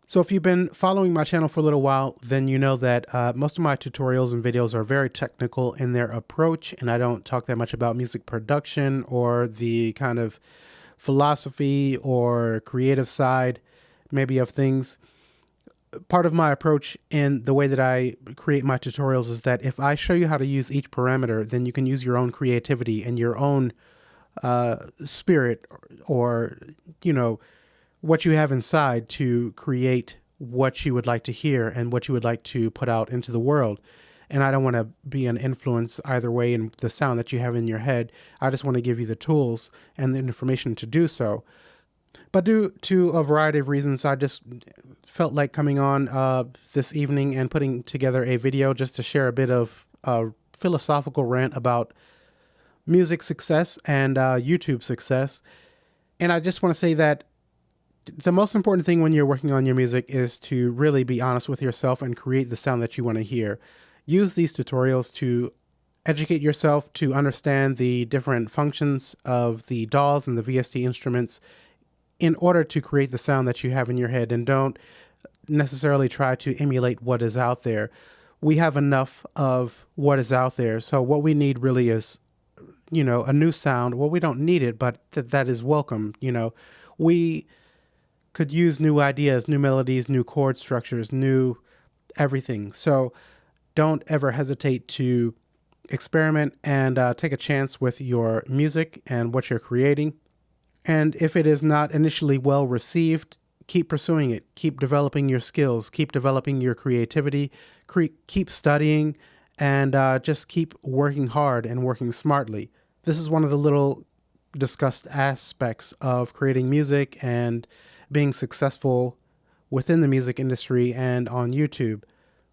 So if you've been following my channel for a little while, then you know that most of my tutorials and videos are very technical in their approach, and I don't talk that much about music production or the kind of philosophy or creative side maybe of things. Part of my approach in the way that I create my tutorials is that if I show you how to use each parameter, then you can use your own creativity and your own spirit or, you know, what you have inside to create what you would like to hear and what you would like to put out into the world. And I don't want to be an influence either way in the sound that you have in your head. I just want to give you the tools and the information to do so. But due to a variety of reasons, I just felt like coming on this evening and putting together a video just to share a bit of philosophical rant about music success and YouTube success. And I just want to say that the most important thing when you're working on your music is to really be honest with yourself and create the sound that you want to hear. Use these tutorials to educate yourself to understand the different functions of the DAWs and the VST instruments in order to create the sound that you have in your head, and don't necessarily try to emulate what is out there. We have enough of what is out there. So what we need really is, you know, a new sound. Well, we don't need it, but that is welcome. You know, we could use new ideas, new melodies, new chord structures, new everything. So don't ever hesitate to experiment and take a chance with your music and what you're creating. And if it is not initially well received, keep pursuing it. Keep developing your skills. Keep developing your creativity. Keep studying, and just keep working hard and working smartly. This is one of the little discussed aspects of creating music and being successful within the music industry and on YouTube.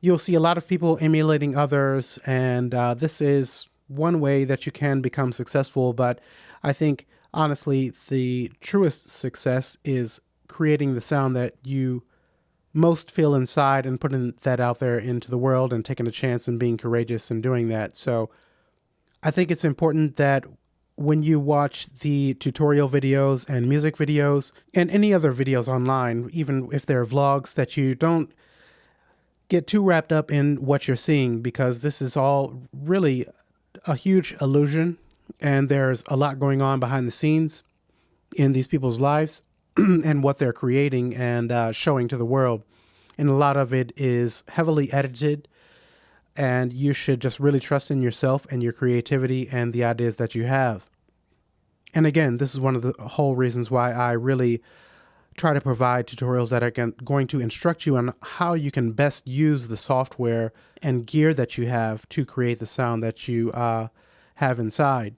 You'll see a lot of people emulating others, and this is one way that you can become successful. But I think, honestly, the truest success is creating the sound that you most feel inside and putting that out there into the world and taking a chance and being courageous in doing that. So I think it's important that when you watch the tutorial videos and music videos and any other videos online, even if they're vlogs, that you don't get too wrapped up in what you're seeing, because this is all really a huge illusion. And there's a lot going on behind the scenes in these people's lives and what they're creating and showing to the world. And a lot of it is heavily edited, and you should just really trust in yourself and your creativity and the ideas that you have. And again, this is one of the whole reasons why I really try to provide tutorials that are going to instruct you on how you can best use the software and gear that you have to create the sound that you have inside.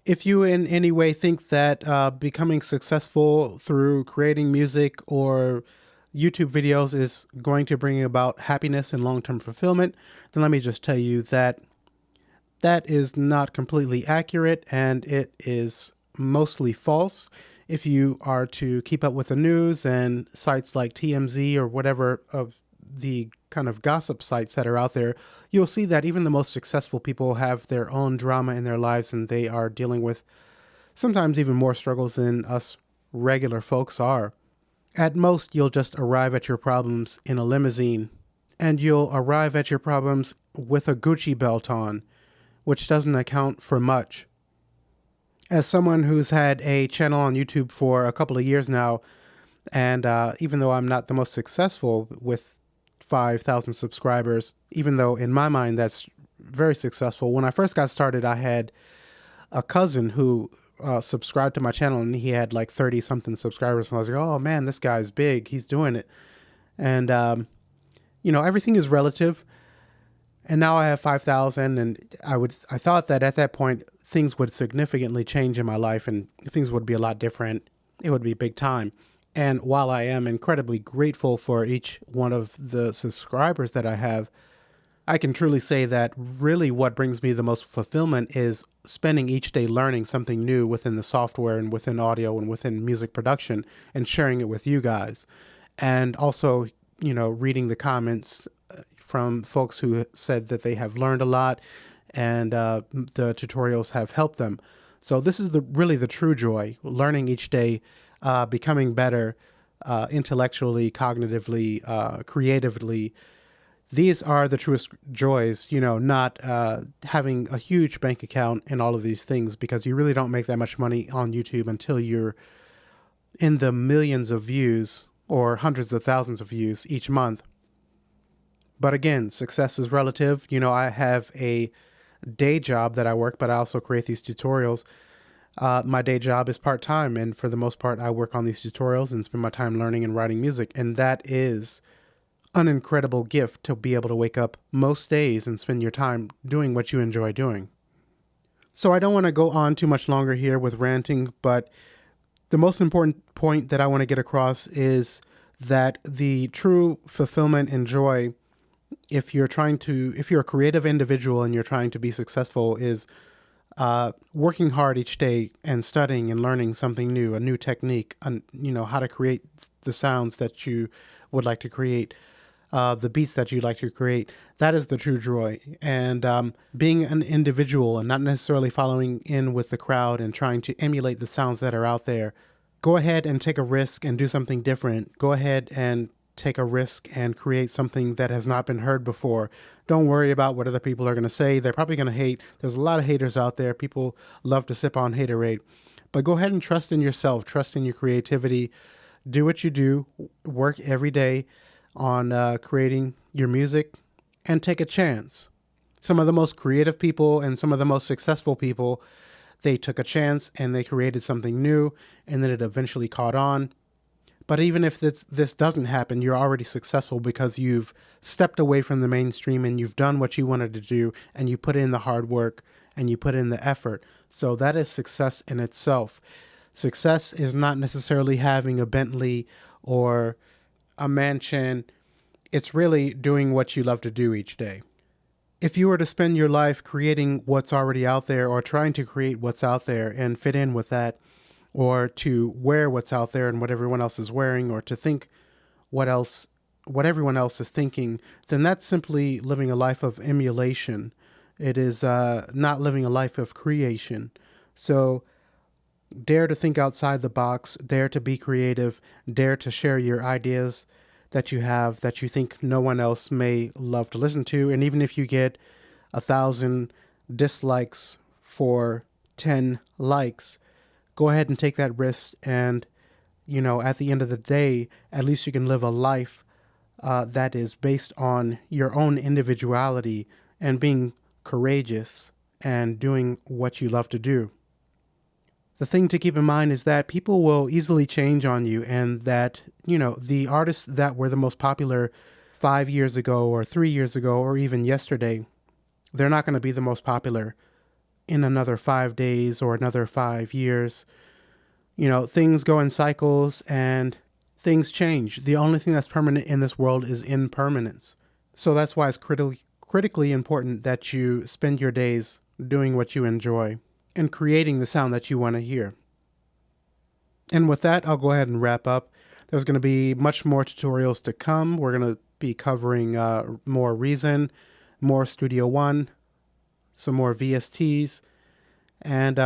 If you in any way think that becoming successful through creating music or YouTube videos is going to bring about happiness and long-term fulfillment, then let me just tell you that that is not completely accurate, and it is mostly false. If you are to keep up with the news and sites like TMZ or whatever of the kind of gossip sites that are out there, you'll see that even the most successful people have their own drama in their lives, and they are dealing with sometimes even more struggles than us regular folks are. At most, you'll just arrive at your problems in a limousine, and you'll arrive at your problems with a Gucci belt on, which doesn't account for much. As someone who's had a channel on YouTube for a couple of years now, and even though I'm not the most successful with 5,000 subscribers, even though in my mind that's very successful, when I first got started, I had a cousin who subscribed to my channel, and he had like 30 something subscribers, and I was like, oh man, this guy's big, he's doing it. And you know, everything is relative. And now I have 5,000, and I thought that at that point things would significantly change in my life and things would be a lot different. It would be big time. And while I am incredibly grateful for each one of the subscribers that I have, I can truly say that really what brings me the most fulfillment is spending each day learning something new within the software and within audio and within music production and sharing it with you guys. And also, you know, reading the comments from folks who said that they have learned a lot and the tutorials have helped them. So this is really the true joy, learning each day, becoming better, intellectually, cognitively, creatively. These are the truest joys, not having a huge bank account and all of these things, because you really don't make that much money on YouTube until you're in the millions of views or hundreds of thousands of views each month. But again, success is relative. I have a day job that I work, but I also create these tutorials. My day job is part-time, and for the most part, I work on these tutorials and spend my time learning and writing music. And that is an incredible gift, to be able to wake up most days and spend your time doing what you enjoy doing. So I don't want to go on too much longer here with ranting, but the most important point that I want to get across is that the true fulfillment and joy, if you're a creative individual and you're trying to be successful, is working hard each day and studying and learning something new, a new technique, how to create the sounds that you would like to create, the beats that you'd like to create. That is the true joy. And being an individual and not necessarily following in with the crowd and trying to emulate the sounds that are out there. Go ahead and take a risk and do something different. Go ahead and take a risk and create something that has not been heard before. Don't worry about what other people are going to say. They're probably going to hate. There's a lot of haters out there. People love to sip on haterade. But go ahead and trust in yourself. Trust in your creativity. Do what you do. Work every day on creating your music, and take a chance. Some of the most creative people and some of the most successful people, they took a chance and they created something new, and then it eventually caught on. But even if this doesn't happen, you're already successful because you've stepped away from the mainstream and you've done what you wanted to do, and you put in the hard work and you put in the effort. So that is success in itself. Success is not necessarily having a Bentley or a mansion. It's really doing what you love to do each day. If you were to spend your life creating what's already out there, or trying to create what's out there and fit in with that, or to wear what's out there and what everyone else is wearing, or to think what everyone else is thinking, then that's simply living a life of emulation. It is not living a life of creation. So dare to think outside the box, dare to be creative, dare to share your ideas that you have that you think no one else may love to listen to. And even if you get 1,000 dislikes for 10 likes, go ahead and take that risk. And, at the end of the day, at least you can live a life that is based on your own individuality and being courageous and doing what you love to do. The thing to keep in mind is that people will easily change on you, and that, the artists that were the most popular 5 years ago or 3 years ago or even yesterday, they're not going to be the most popular in another 5 days or another 5 years. Things go in cycles and things change. The only thing that's permanent in this world is impermanence. So that's why it's critically important that you spend your days doing what you enjoy and creating the sound that you want to hear. And with that, I'll go ahead and wrap up. There's going to be much more tutorials to come. We're going to be covering more Reason, more Studio One, some more VSTs, and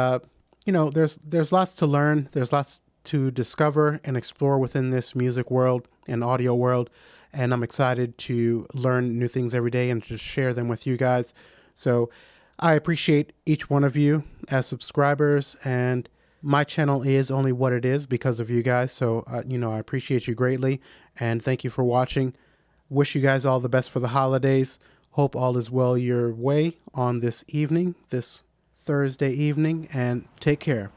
there's lots to learn. There's lots to discover and explore within this music world and audio world, and I'm excited to learn new things every day and just share them with you guys. So I appreciate each one of you as subscribers, and my channel is only what it is because of you guys. So, I appreciate you greatly, and thank you for watching. Wish you guys all the best for the holidays. Hope all is well your way on this evening, this Thursday evening, and take care.